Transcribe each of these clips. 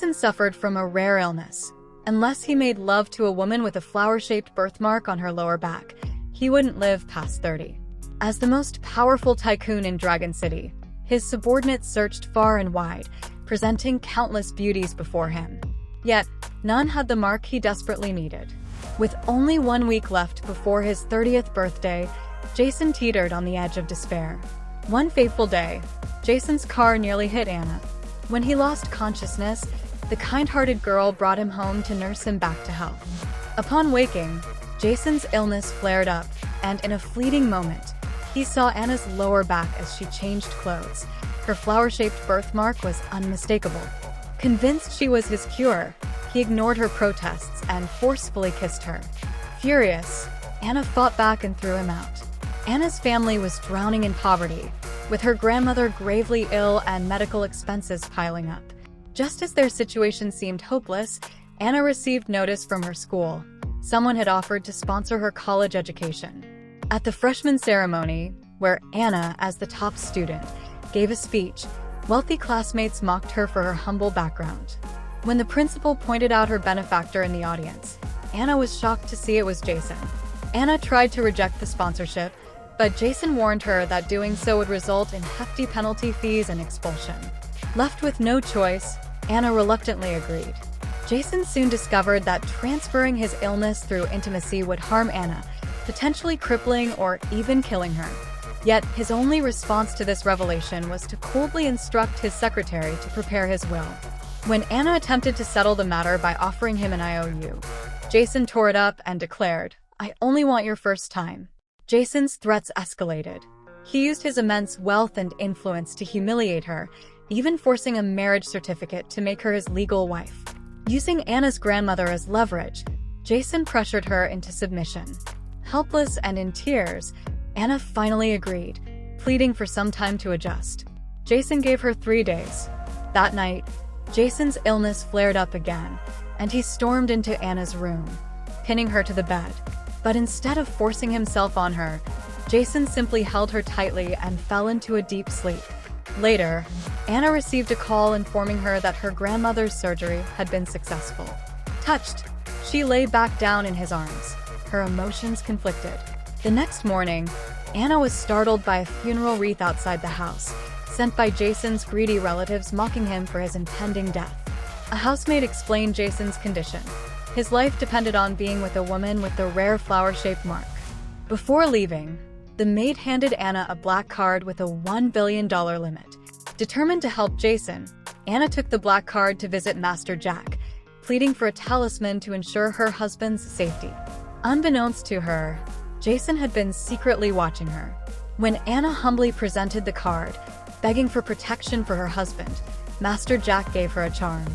Jason suffered from a rare illness. Unless he made love to a woman with a flower-shaped birthmark on her lower back, he wouldn't live past 30. As the most powerful tycoon in Dragon City, his subordinates searched far and wide, presenting countless beauties before him. Yet, none had the mark he desperately needed. With only 1 week left before his 30th birthday, Jason teetered on the edge of despair. One fateful day, Jason's car nearly hit Anna. When he lost consciousness, the kind-hearted girl brought him home to nurse him back to health. Upon waking, Jason's illness flared up, and in a fleeting moment, he saw Anna's lower back as she changed clothes. Her flower-shaped birthmark was unmistakable. Convinced she was his cure, he ignored her protests and forcefully kissed her. Furious, Anna fought back and threw him out. Anna's family was drowning in poverty, with her grandmother gravely ill and medical expenses piling up. Just as their situation seemed hopeless, Anna received notice from her school. Someone had offered to sponsor her college education. At the freshman ceremony, where Anna, as the top student, gave a speech, wealthy classmates mocked her for her humble background. When the principal pointed out her benefactor in the audience, Anna was shocked to see it was Jason. Anna tried to reject the sponsorship, but Jason warned her that doing so would result in hefty penalty fees and expulsion. Left with no choice, Anna reluctantly agreed. Jason soon discovered that transferring his illness through intimacy would harm Anna, potentially crippling or even killing her. Yet, his only response to this revelation was to coldly instruct his secretary to prepare his will. When Anna attempted to settle the matter by offering him an IOU, Jason tore it up and declared, "I only want your first time." Jason's threats escalated. He used his immense wealth and influence to humiliate her, even forcing a marriage certificate to make her his legal wife. Using Anna's grandmother as leverage, Jason pressured her into submission. Helpless and in tears, Anna finally agreed, pleading for some time to adjust. Jason gave her 3 days. That night, Jason's illness flared up again, and he stormed into Anna's room, pinning her to the bed. But instead of forcing himself on her, Jason simply held her tightly and fell into a deep sleep. Later, Anna received a call informing her that her grandmother's surgery had been successful. Touched, she lay back down in his arms, her emotions conflicted. The next morning, Anna was startled by a funeral wreath outside the house, sent by Jason's greedy relatives mocking him for his impending death. A housemaid explained Jason's condition. His life depended on being with a woman with the rare flower-shaped mark. Before leaving, the maid handed Anna a black card with a $1 billion limit. Determined to help Jason, Anna took the black card to visit Master Jack, pleading for a talisman to ensure her husband's safety. Unbeknownst to her, Jason had been secretly watching her. When Anna humbly presented the card, begging for protection for her husband, Master Jack gave her a charm.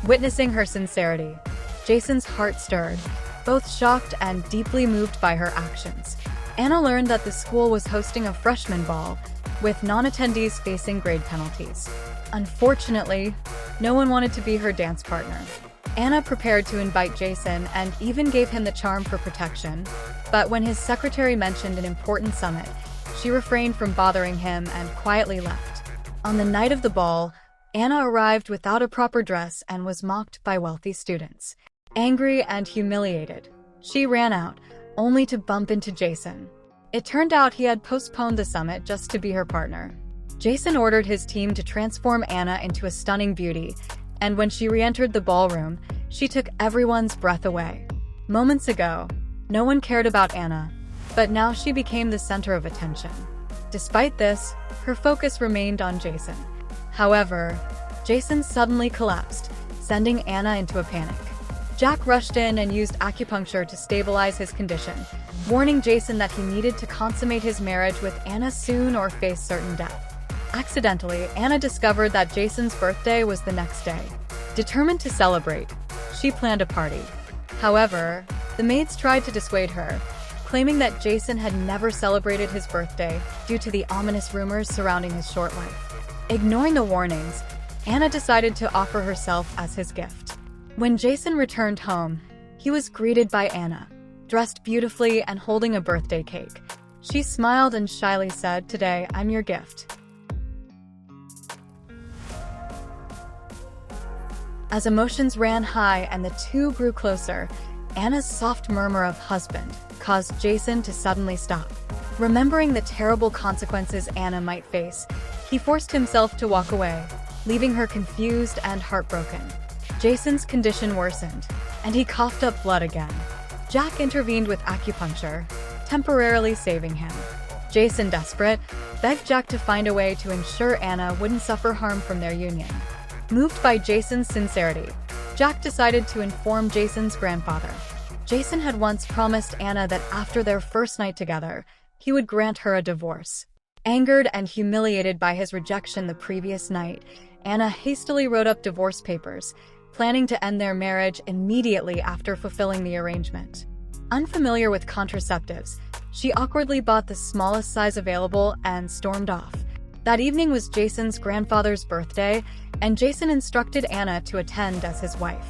Witnessing her sincerity, Jason's heart stirred, both shocked and deeply moved by her actions. Anna learned that the school was hosting a freshman ball, with non-attendees facing grade penalties. Unfortunately, no one wanted to be her dance partner. Anna prepared to invite Jason and even gave him the charm for protection, but when his secretary mentioned an important summit, she refrained from bothering him and quietly left. On the night of the ball, Anna arrived without a proper dress and was mocked by wealthy students. Angry and humiliated, she ran out, only to bump into Jason. It turned out he had postponed the summit just to be her partner. Jason ordered his team to transform Anna into a stunning beauty, and when she re-entered the ballroom, she took everyone's breath away. Moments ago, no one cared about Anna, but now she became the center of attention. Despite this, her focus remained on Jason. However, Jason suddenly collapsed, sending Anna into a panic. Jack rushed in and used acupuncture to stabilize his condition, warning Jason that he needed to consummate his marriage with Anna soon or face certain death. Accidentally, Anna discovered that Jason's birthday was the next day. Determined to celebrate, she planned a party. However, the maids tried to dissuade her, claiming that Jason had never celebrated his birthday due to the ominous rumors surrounding his short life. Ignoring the warnings, Anna decided to offer herself as his gift. When Jason returned home, he was greeted by Anna, dressed beautifully and holding a birthday cake. She smiled and shyly said, "Today, I'm your gift." As emotions ran high and the two grew closer, Anna's soft murmur of husband caused Jason to suddenly stop. Remembering the terrible consequences Anna might face, he forced himself to walk away, leaving her confused and heartbroken. Jason's condition worsened, and he coughed up blood again. Jack intervened with acupuncture, temporarily saving him. Jason, desperate, begged Jack to find a way to ensure Anna wouldn't suffer harm from their union. Moved by Jason's sincerity, Jack decided to inform Jason's grandfather. Jason had once promised Anna that after their first night together, he would grant her a divorce. Angered and humiliated by his rejection the previous night, Anna hastily wrote up divorce papers, planning to end their marriage immediately after fulfilling the arrangement. Unfamiliar with contraceptives, she awkwardly bought the smallest size available and stormed off. That evening was Jason's grandfather's birthday, and Jason instructed Anna to attend as his wife.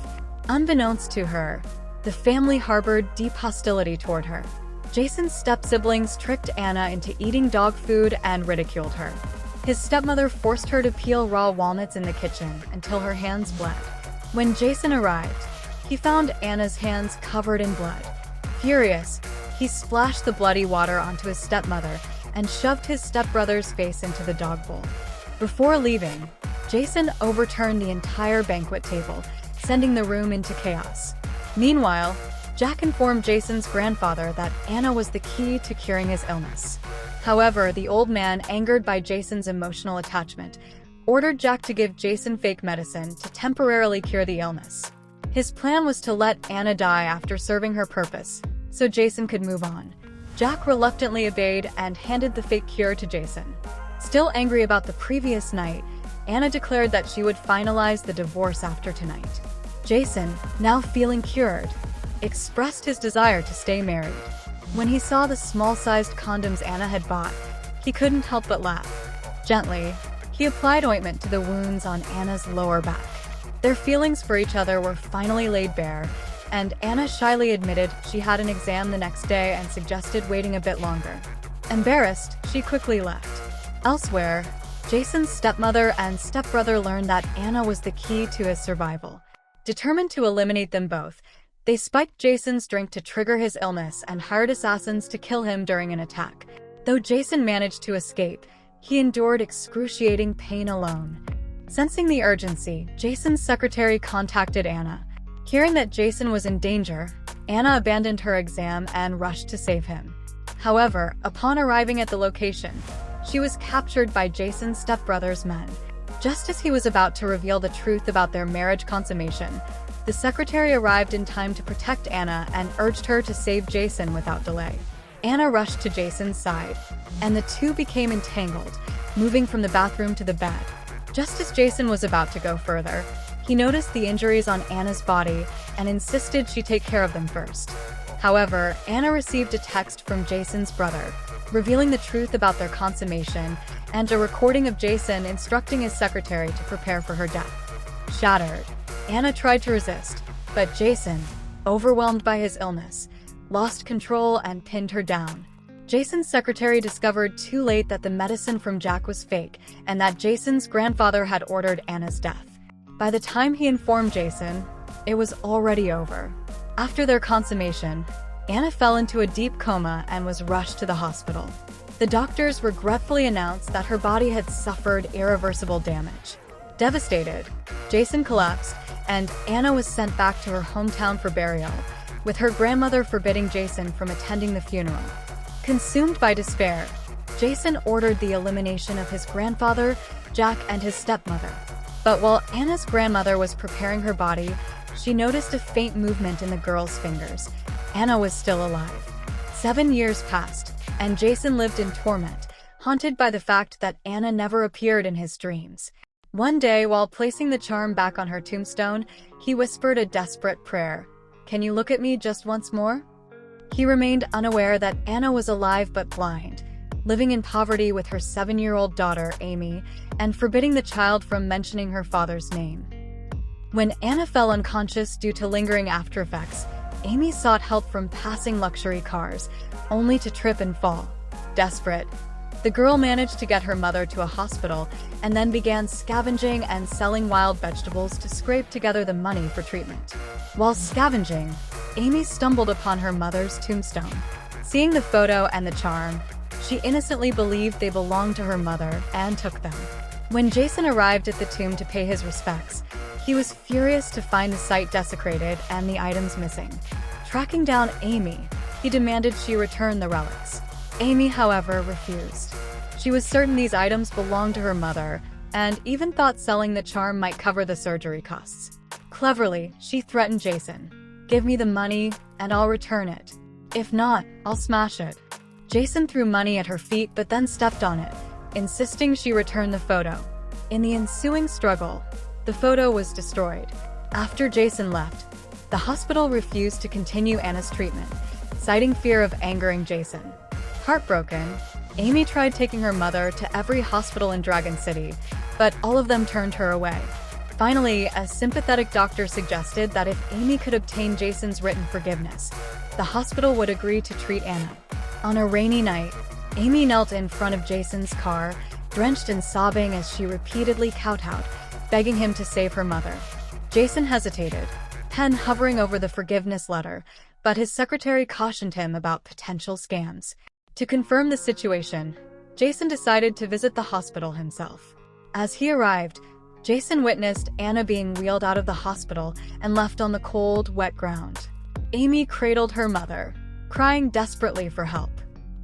Unbeknownst to her, the family harbored deep hostility toward her. Jason's step-siblings tricked Anna into eating dog food and ridiculed her. His stepmother forced her to peel raw walnuts in the kitchen until her hands bled. When Jason arrived, he found Anna's hands covered in blood. Furious, he splashed the bloody water onto his stepmother and shoved his stepbrother's face into the dog bowl. Before leaving, Jason overturned the entire banquet table, sending the room into chaos. Meanwhile, Jack informed Jason's grandfather that Anna was the key to curing his illness. However, the old man, angered by Jason's emotional attachment, ordered Jack to give Jason fake medicine to temporarily cure the illness. His plan was to let Anna die after serving her purpose, so Jason could move on. Jack reluctantly obeyed and handed the fake cure to Jason. Still angry about the previous night, Anna declared that she would finalize the divorce after tonight. Jason, now feeling cured, expressed his desire to stay married. When he saw the small-sized condoms Anna had bought, he couldn't help but laugh. Gently, he applied ointment to the wounds on Anna's lower back. Their feelings for each other were finally laid bare, and Anna shyly admitted she had an exam the next day and suggested waiting a bit longer. Embarrassed, she quickly left. Elsewhere, Jason's stepmother and stepbrother learned that Anna was the key to his survival. Determined to eliminate them both, they spiked Jason's drink to trigger his illness and hired assassins to kill him during an attack. Though Jason managed to escape, he endured excruciating pain alone. Sensing the urgency, Jason's secretary contacted Anna. Hearing that Jason was in danger, Anna abandoned her exam and rushed to save him. However, upon arriving at the location, she was captured by Jason's stepbrother's men. Just as he was about to reveal the truth about their marriage consummation, the secretary arrived in time to protect Anna and urged her to save Jason without delay. Anna rushed to Jason's side, and the two became entangled, moving from the bathroom to the bed. Just as Jason was about to go further, he noticed the injuries on Anna's body and insisted she take care of them first. However, Anna received a text from Jason's brother, revealing the truth about their consummation, and a recording of Jason instructing his secretary to prepare for her death. Shattered, Anna tried to resist, but Jason, overwhelmed by his illness, lost control and pinned her down. Jason's secretary discovered too late that the medicine from Jack was fake and that Jason's grandfather had ordered Anna's death. By the time he informed Jason, it was already over. After their consummation, Anna fell into a deep coma and was rushed to the hospital. The doctors regretfully announced that her body had suffered irreversible damage. Devastated, Jason collapsed, and Anna was sent back to her hometown for burial, with her grandmother forbidding Jason from attending the funeral. Consumed by despair, Jason ordered the elimination of his grandfather, Jack, and his stepmother. But while Anna's grandmother was preparing her body, she noticed a faint movement in the girl's fingers. Anna was still alive. 7 years passed, and Jason lived in torment, haunted by the fact that Anna never appeared in his dreams. One day, while placing the charm back on her tombstone, he whispered a desperate prayer. "Can you look at me just once more?" He remained unaware that Anna was alive but blind, living in poverty with her 7-year-old daughter, Amy, and forbidding the child from mentioning her father's name. When Anna fell unconscious due to lingering aftereffects, Amy sought help from passing luxury cars, only to trip and fall. Desperate, The girl managed to get her mother to a hospital and then began scavenging and selling wild vegetables to scrape together the money for treatment. While scavenging, Amy stumbled upon her mother's tombstone. Seeing the photo and the charm, she innocently believed they belonged to her mother and took them. When Jason arrived at the tomb to pay his respects, he was furious to find the site desecrated and the items missing. Tracking down Amy, he demanded she return the relics. Amy, however, refused. She was certain these items belonged to her mother, and even thought selling the charm might cover the surgery costs. Cleverly, she threatened Jason. "Give me the money, and I'll return it. If not, I'll smash it." Jason threw money at her feet but then stepped on it, insisting she return the photo. In the ensuing struggle, the photo was destroyed. After Jason left, the hospital refused to continue Anna's treatment, citing fear of angering Jason. Heartbroken, Amy tried taking her mother to every hospital in Dragon City, but all of them turned her away. Finally, a sympathetic doctor suggested that if Amy could obtain Jason's written forgiveness, the hospital would agree to treat Anna. On a rainy night, Amy knelt in front of Jason's car, drenched and sobbing as she repeatedly kowtowed, begging him to save her mother. Jason hesitated, pen hovering over the forgiveness letter, but his secretary cautioned him about potential scams. To confirm the situation, Jason decided to visit the hospital himself. As he arrived, Jason witnessed Anna being wheeled out of the hospital and left on the cold, wet ground. Amy cradled her mother, crying desperately for help.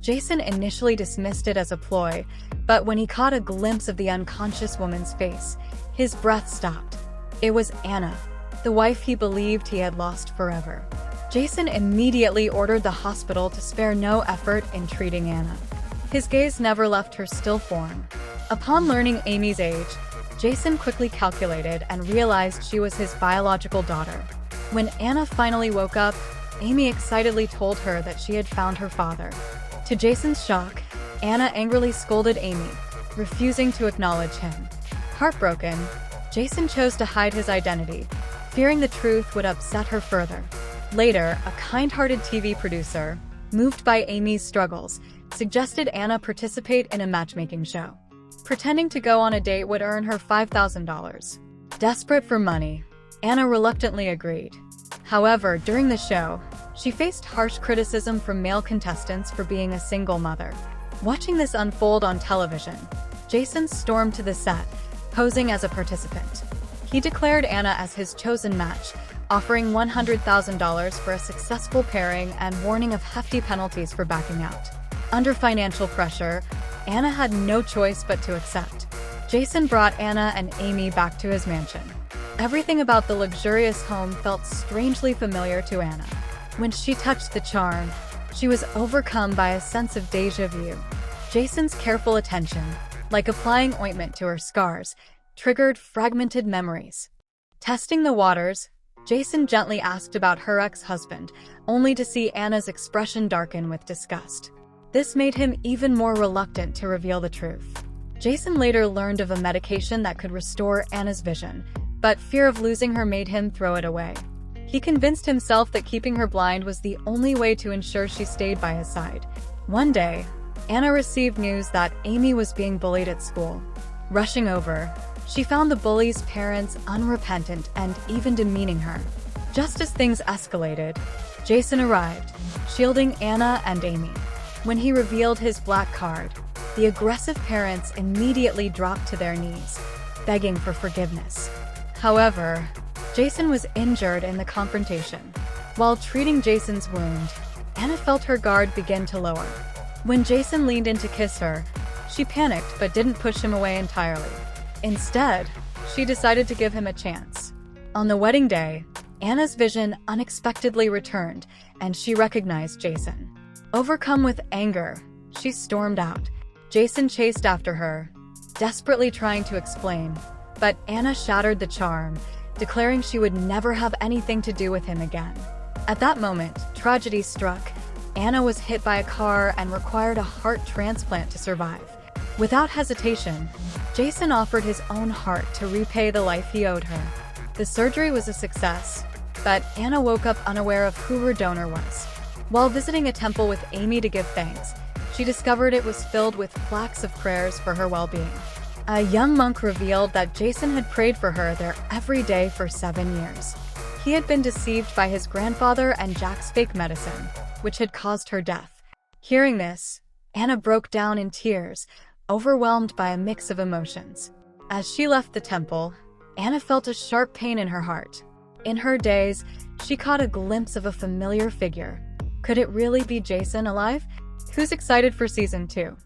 Jason initially dismissed it as a ploy, but when he caught a glimpse of the unconscious woman's face, his breath stopped. It was Anna, the wife he believed he had lost forever. Jason immediately ordered the hospital to spare no effort in treating Anna. His gaze never left her still form. Upon learning Amy's age, Jason quickly calculated and realized she was his biological daughter. When Anna finally woke up, Amy excitedly told her that she had found her father. To Jason's shock, Anna angrily scolded Amy, refusing to acknowledge him. Heartbroken, Jason chose to hide his identity, fearing the truth would upset her further. Later, a kind-hearted TV producer, moved by Amy's struggles, suggested Anna participate in a matchmaking show. Pretending to go on a date would earn her $5,000. Desperate for money, Anna reluctantly agreed. However, during the show, she faced harsh criticism from male contestants for being a single mother. Watching this unfold on television, Jason stormed to the set, posing as a participant. He declared Anna as his chosen match, offering $100,000 for a successful pairing and warning of hefty penalties for backing out. Under financial pressure, Anna had no choice but to accept. Jason brought Anna and Amy back to his mansion. Everything about the luxurious home felt strangely familiar to Anna. When she touched the charm, she was overcome by a sense of déjà vu. Jason's careful attention, like applying ointment to her scars, triggered fragmented memories. Testing the waters, Jason gently asked about her ex-husband, only to see Anna's expression darken with disgust. This made him even more reluctant to reveal the truth. Jason later learned of a medication that could restore Anna's vision, but fear of losing her made him throw it away. He convinced himself that keeping her blind was the only way to ensure she stayed by his side. One day, Anna received news that Amy was being bullied at school. Rushing over, she found the bully's parents unrepentant and even demeaning her. Just as things escalated, Jason arrived, shielding Anna and Amy. When he revealed his black card, the aggressive parents immediately dropped to their knees, begging for forgiveness. However, Jason was injured in the confrontation. While treating Jason's wound, Anna felt her guard begin to lower. When Jason leaned in to kiss her, she panicked but didn't push him away entirely. Instead, she decided to give him a chance. On the wedding day, Anna's vision unexpectedly returned, and she recognized Jason. Overcome with anger, she stormed out. Jason chased after her, desperately trying to explain, but Anna shattered the charm, declaring she would never have anything to do with him again. At that moment, tragedy struck. Anna was hit by a car and required a heart transplant to survive. Without hesitation, Jason offered his own heart to repay the life he owed her. The surgery was a success, but Anna woke up unaware of who her donor was. While visiting a temple with Amy to give thanks, she she discovered it was filled with plaques of prayers for her well-being. A young monk revealed that Jason had prayed for her there every day for 7 years. He had been deceived by his grandfather and Jack's fake medicine, which had caused her death. Hearing this, Anna broke down in tears, overwhelmed by a mix of emotions. As she left the temple, Anna felt a sharp pain in her heart. In her daze, she caught a glimpse of a familiar figure. Could it really be Jason alive? Who's excited for season 2?